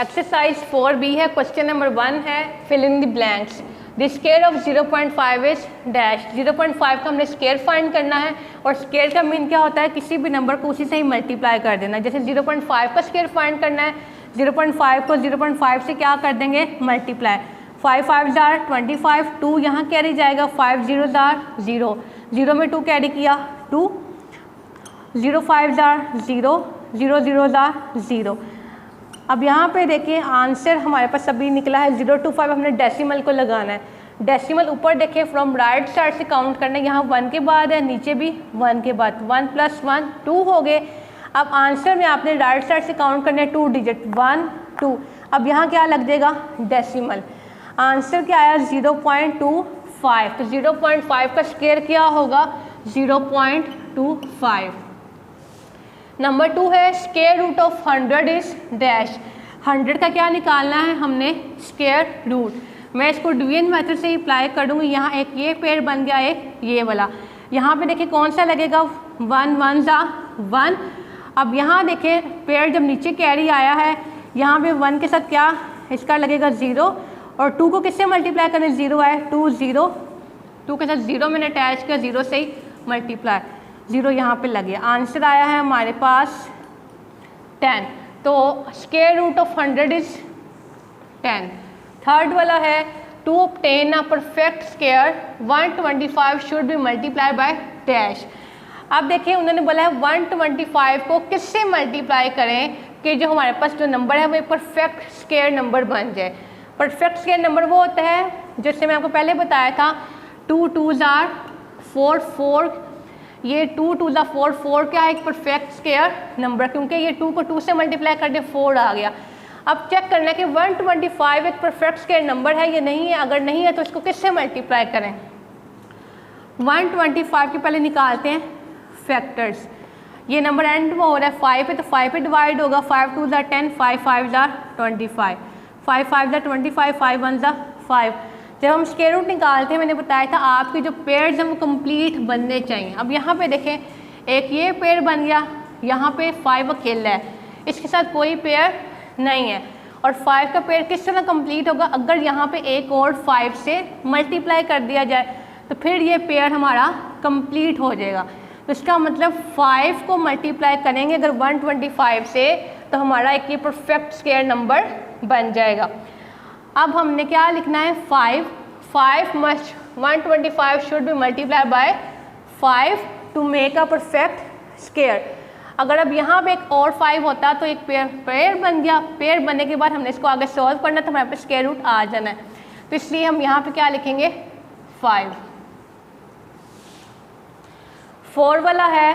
Exercise 4B है, question number 1 है, fill in the blanks. The square of 0.5 is dash. 0.5 का हमने square find करना है और स्केयर का मीन क्या होता है, किसी भी नंबर को उसी से ही मल्टीप्लाई कर देना। जैसे 0.5 का स्केयर फाइंड करना है, 0.5 को 0.5 से क्या कर देंगे, मल्टीप्लाई। 5 5 जार 25, 2 यहाँ कैरी जाएगा, 5 0 जार 0, 0 में 2 कैरी किया 2, 0 5 जार 0, 0 0 जार 0। अब यहाँ पे देखिए आंसर हमारे पास अभी निकला है 0 to 5। हमने डेसिमल को लगाना है, डेसिमल ऊपर देखिए फ्रॉम राइट साइड से काउंट करना है। यहाँ 1 के बाद है, नीचे भी 1 के बाद, 1 + 1 2 हो गए। अब आंसर में आपने राइट साइड से काउंट करना है 2 डिजिट, 1 2। अब यहाँ क्या लग जाएगा, डेसिमल। आंसर क्या आया 0.25। तो 0.5 का स्केयर क्या होगा, 0.25। नंबर 2 है square root of 100 is dash. 100 का क्या निकालना है हमने, स्केयर रूट। मैं इसको डिवीजन मेथड से ही अप्लाई कर दूँगी। यहाँ एक ये पेयर बन गया, एक ये वाला। यहाँ पे देखिए कौन सा लगेगा, 1 1 ज़ा 1। अब यहाँ देखिए पेयर जब नीचे कैरी आया है, यहाँ पे 1 के साथ क्या इसका लगेगा 0, और 2 को किससे मल्टीप्लाई करें, 0 आए 2 0, 2 के साथ 0 मैंने अटैच किया, 0 से ही मल्टीप्लाई, 0 यहाँ पे लगे। आंसर आया है हमारे पास 10। तो square root of 100 is 10। Third वाला है to obtain a perfect square 125 should be multiply by dash. अब देखिए उन्होंने बोला है 125 को किससे मल्टीप्लाई करें कि जो हमारे पास जो नंबर है वो एक परफेक्ट स्क्वायर नंबर बन जाए। परफेक्ट स्क्वायर नंबर वो होता है जैसे मैं आपको पहले बताया था, 2 2 जार 4 4। ये 2 2 ज़ा 4 4 क्या है, एक परफेक्ट स्क्वायर नंबर, क्योंकि ये 2 को 2 से मल्टीप्लाई कर दे 4 आ गया। अब चेक करना है कि 125 एक परफेक्ट स्क्वायर नंबर है या नहीं है। अगर नहीं है तो इसको किससे मल्टीप्लाई करें। 125 के पहले निकालते हैं फैक्टर्स। ये नंबर एंड में हो रहा है 5 पे, तो 5 पे डिवाइड होगा, 5 2 ज़ा 10, 5 5 ज़ा 25, 5 5 ज़ा 25, 5 1 ज़ा 5। जब हम स्क्वायर रूट निकालते हैं मैंने बताया था आपके जो पेयर्स हैं वो कंप्लीट बनने चाहिए। अब यहाँ पे देखें एक ये पेयर बन गया, यहाँ पे 5 अकेला है, इसके साथ कोई पेयर नहीं है। और 5 का पेयर किस तरह कंप्लीट होगा, अगर यहाँ पे एक और 5 से मल्टीप्लाई कर दिया जाए तो फिर ये पेयर हमारा कंप्लीट हो जाएगा। तो इसका मतलब 5 को मल्टीप्लाई करेंगे अगर 125 से तो हमारा एक ये परफेक्ट स्क्वायर नंबर बन जाएगा। अब हमने क्या लिखना है, 5 must 125 should be multiply by 5 to make a perfect square. अगर अब यहाँ पे एक और 5 होता तो एक पेयर बन गया। पेयर बनने के बाद हमने इसको आगे सॉल्व करना तो हमारे पास स्क्वायर रूट आ जाना है। तो इसलिए हम यहाँ पे क्या लिखेंगे, 5। 4 वाला है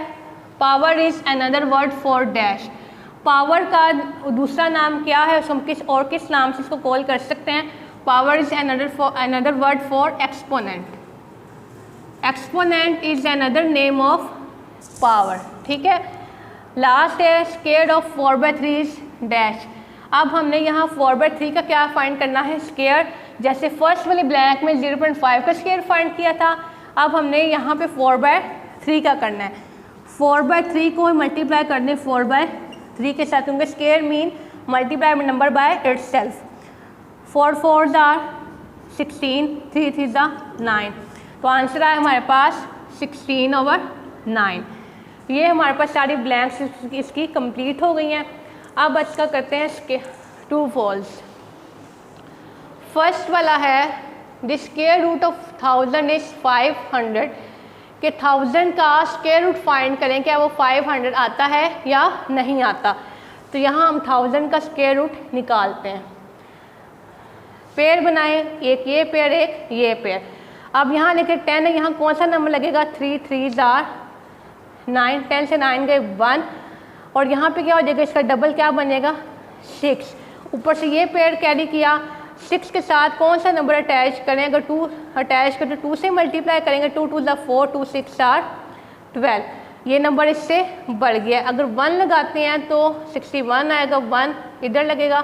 power is another word for dash. Power का दूसरा नाम क्या है, हम किस नाम से इसको कॉल कर सकते हैं। Power is another word for exponent. Exponent is another name of power, ठीक है। लास्ट है स्क्वायर ऑफ 4/3 इज डैश। अब हमने यहाँ 4/3 का क्या फाइंड करना है, स्क्वायर। जैसे फर्स्ट वाले ब्लैंक में 0.5 का स्क्वायर फाइंड किया था, अब हमने यहाँ पे 4/3 का करना है। 4/3 को मल्टीप्लाई करने 4/3 के साथ, क्योंकि square mean multiply number by itself. 4 4 ज़ा 16, 3 3 ज़ा 9। तो आंसर आया हमारे पास 16/9। ये हमारे पास सारी ब्लैंक्स इसकी कंप्लीट हो गई हैं। अब इसका करते हैं ट्रू फॉल्स। फर्स्ट वाला है the square root of 1000 is 500 कि 1000 का स्क्वायर रूट फाइंड करें, क्या वो 500 आता है या नहीं आता। तो यहाँ हम 1000 का स्क्वायर रूट निकालते हैं। पेयर बनाएं, एक ये पेयर एक ये पेयर। अब यहाँ देखिए 10 है, यहाँ कौन सा नंबर लगेगा, 3 3 ज़ा 9, 10 से 9 गए 1, और यहाँ पे क्या हो जाएगा, इसका डबल क्या बनेगा 6। ऊपर से ये पेयर कैरी किया, 6 के साथ कौन सा नंबर अटैच करें, अगर 2 अटैच करें तो 2 से मल्टीप्लाई करेंगे, 2 2 ज़ा 4, 2 6 ज़ा 12। ये नंबर इससे बढ़ गया। अगर 1 लगाते हैं तो 61 आएगा, 1 इधर लगेगा।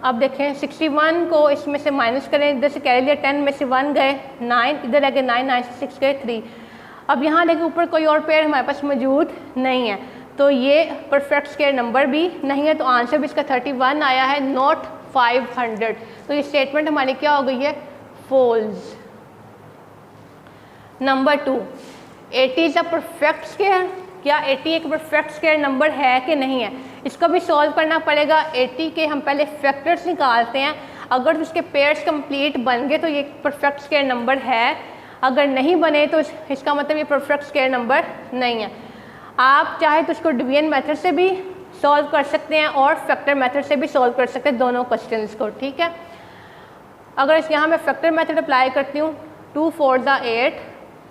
अब देखें 61 को इसमें से माइनस करें, इधर से कैरी लिया, 10 में से 1 गए 9, इधर लगे 9, 9 से 6 गए 3। अब यहाँ देखिए ऊपर कोई और पेयर हमारे पास मौजूद नहीं है, तो ये परफेक्ट स्क्वायर नंबर भी नहीं है, तो आंसर भी इसका 31 आया है, नॉट 500। तो ये स्टेटमेंट हमारी क्या हो गई है, false. Number 2, 80 is a perfect square. क्या 80 एक परफेक्ट स्क्वायर नंबर है कि नहीं है, इसको भी सॉल्व करना पड़ेगा। 80 के हम पहले फैक्टर्स निकालते हैं, अगर उसके पेयर्स कंप्लीट बन गए तो ये परफेक्ट स्क्वायर नंबर है, अगर नहीं बने तो इसका मतलब ये परफेक्ट स्क्वायर नंबर नहीं है। आप चाहे तो इसको डिवीजन मेथड से भी सॉल्व कर सकते हैं और फैक्टर मेथड से भी सॉल्व कर सकते हैं दोनों क्वेश्चंस को, ठीक है। अगर इस यहाँ मैं फैक्टर मेथड अप्लाई करती हूँ, 2 4 ज़ा 8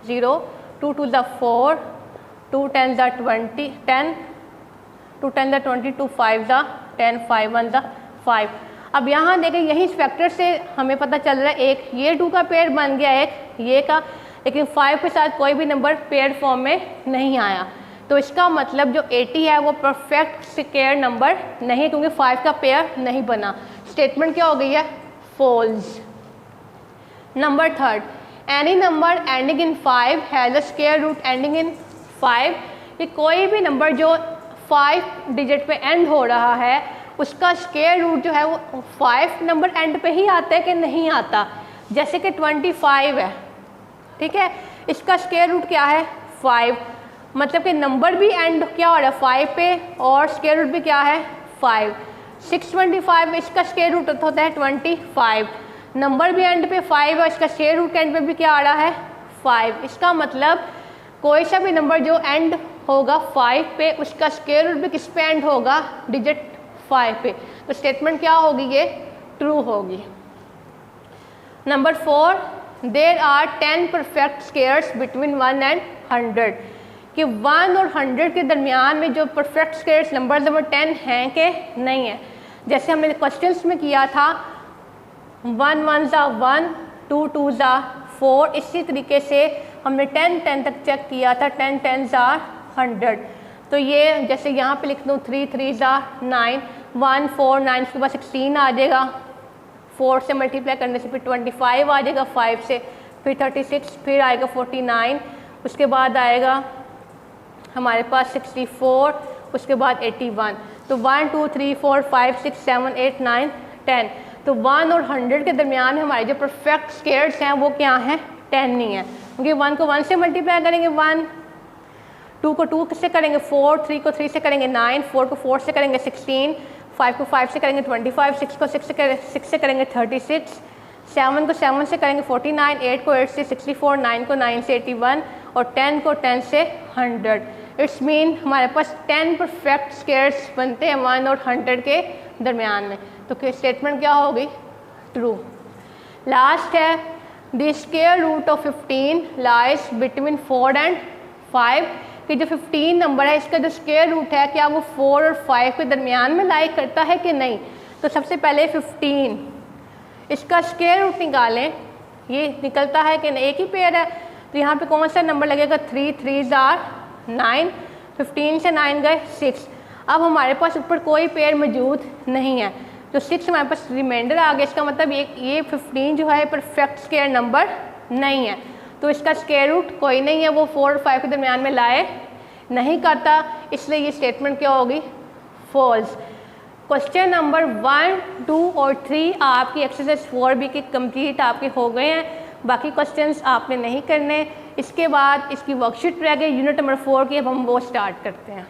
0, 2 2 ज़ा 4, 2 10 ज़ा 20 10, 2 10 ज़ा 20, 2 5 ज़ा 10, 5 1 ज़ा 5। अब यहाँ देखें, यही इस फैक्टर से हमें पता चल रहा है एक ये 2 का पेयर बन गया, एक ये का, लेकिन 5 के साथ कोई भी नंबर पेयर फॉर्म में नहीं आया। तो इसका मतलब जो 80 है वो परफेक्ट स्क्वायर नंबर नहीं, क्योंकि 5 का पेयर नहीं बना। स्टेटमेंट क्या हो गई है, false. Number 3, any number ending in 5 has a square root ending in 5। कि कोई भी नंबर जो 5 डिजिट पे एंड हो रहा है उसका स्क्वायर रूट जो है वो 5 नंबर एंड पे ही आता है कि नहीं आता। जैसे कि 25 है, ठीक है, इसका स्क्वायर रूट क्या है, 5, मतलब कि नंबर भी एंड क्या हो रहा है 5 पे और स्क्वायर रूट भी क्या है 5। 625 इसका स्क्वायर रूट होता है 25, नंबर भी एंड पे 5 और इसका स्क्वायर रूट एंड पे भी क्या आ रहा है 5। इसका मतलब कोई सा भी नंबर जो एंड होगा 5 पे उसका स्क्वायर रूट भी किस पे एंड होगा, डिजिट 5 पे। तो स्टेटमेंट क्या होगी, ये ट्रू होगी। Number 4, there are 10 perfect squares between 1 and 100। कि 1 और 100 के दरमियान में जो परफेक्ट स्क्वायर्स नंबर नंबर 10 हैं कि नहीं है। जैसे हमने क्वेश्चंस में किया था 1 1 ज़ा 1, 2 2 ज़ा 4, इसी तरीके से हमने 10 10 तक चेक किया था, 10 10 ज़ा 100। तो ये जैसे यहाँ पे लिख दूँ 3 3 ज़ा 9, 1 4 9 उसके बाद 16 आ जाएगा, 4 से मल्टीप्लाई करने से फिर 25 आ जाएगा, 5 से फिर 36, फिर आएगा 49, उसके बाद आएगा हमारे पास 64, उसके बाद 81। तो 1 2 3 4 5 6 7 8 9 10। तो 1 और 100 के दरमियान हमारे जो परफेक्ट स्क्वायर्स हैं वो क्या हैं, 10 नहीं है, क्योंकि 1 को 1 से मल्टीप्लाई करेंगे 1, 2 को 2 से करेंगे 4, 3 को 3 से करेंगे 9, 4 को 4 से करेंगे 16, 5 को 5 से करेंगे 25, 6 को 6 से करेंगे 36, 7 को 7 से करेंगे 49, 8 को 8 से 64, 9 को 9 से 81 और 10 को 10 से 100। इट्स मीन हमारे पास 10 परफेक्ट स्क्वायर्स बनते हैं 1 और 100 के दरमियान में। तो स्टेटमेंट क्या होगी, ट्रू। लास्ट है, the square root of 15 lies between 4 and 5। कि जो 15 नंबर है इसका जो स्क्वायर रूट है क्या वो 4 और 5 के दरमियान में लाई करता है कि नहीं। तो सबसे पहले 15 इसका स्क्वायर रूट निकालें, ये निकलता है कि नहीं, एक ही पेयर है, तो यहाँ पे कौन सा नंबर लगेगा, 3 3 ज़ा 9, 15 से 9 गए 6। अब हमारे पास ऊपर कोई पेयर मौजूद नहीं है, तो 6 हमारे पास रिमाइंडर आ गया। इसका मतलब ये 15 जो है परफेक्ट स्क्वायर नंबर नहीं है, तो इसका स्क्वायर रूट कोई नहीं है, वो 4 और 5 के दरमियान में लाए नहीं करता, इसलिए ये स्टेटमेंट क्या होगी, फॉल्स। क्वेश्चन नंबर 1 2 और 3 आपकी एक्सरसाइज 4B के कंप्लीट आपके हो गए हैं, बाकी क्वेश्चंस आपने नहीं करने। इसके बाद इसकी वर्कशीट रह गई यूनिट नंबर 4 की, अब हम वो स्टार्ट करते हैं।